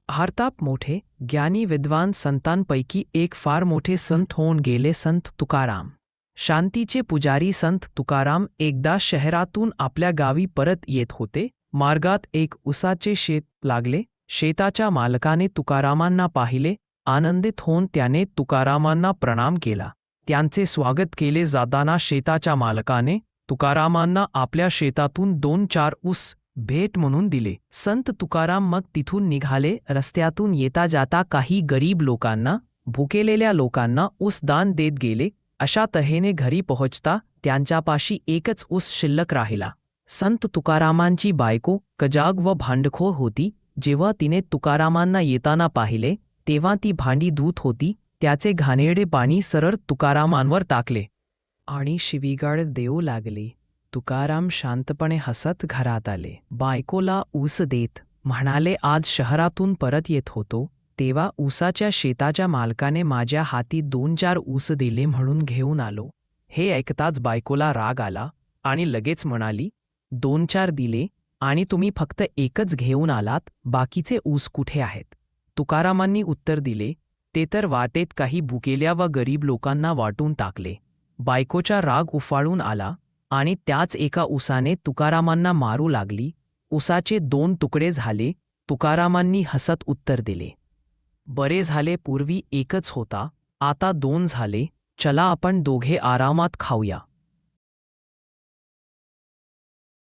भारतात मोठे ज्ञानी विद्वान संतांपैकी एक फार मोठे संत होऊन गेले संत तुकाराम. शांतीचे पुजारी संत तुकाराम एकदा शहरातून आपल्या गावी परत येत होते. मार्गात एक उसाचे शेत लागले. शेताच्या मालकाने तुकारामांना पाहिले. आनंदित होऊन त्याने तुकारामांना प्रणाम केला. त्यांचे स्वागत केले जाताना शेताच्या मालकाने तुकारामांना आपल्या शेतातून 2-4 ऊस भेट म्हणून दिले. संत तुकाराम मग तिथून निघाले. रस्त्यातून येता जाता काही गरीब लोकांना, भुकेलेल्या लोकांना ऊस दान देत गेले. अशा तऱ्हेने घरी पोहोचता त्यांच्यापाशी एकच ऊस शिल्लक राहिला. संत तुकारामांची बायको कजाग व भांडखोर होती. जेव्हा तिने तुकारामांना येताना पाहिले तेव्हा ती भांडी धुत होती. त्याचे घाणेरडे पाणी सरळ तुकारामांवर टाकले आणि शिवीगाळ देऊ लागली. तुकाराम शांतपणे हसत घरात आले. बायकोला ऊस देत म्हणाले, आज शहरातून परत येत होतो तेव्हा ऊसाच्या शेताच्या मालकाने माझ्या हाती 2-4 ऊस दिले म्हणून घेऊन आलो. हे ऐकताच बायकोला राग आला आणि लगेच म्हणाली, 2-4 दिले आणि तुम्ही फक्त एकच घेऊन आलात, बाकीचे ऊस कुठे आहेत? तुकारामांनी उत्तर दिले, ते तर वाटेत काही भुकेल्या व गरीब लोकांना वाटून टाकले. बायकोचा राग उफाळून आला आणि त्याच एका ऊसाने तुकारामांना मारू लागली. ऊसाचे 2 तुकडे झाले. तुकारामांनी हसत उत्तर दिले, बरे झाले, पूर्वी एकच होता, आता 2 झाले. चला आपण दोघे आरामात खाऊया.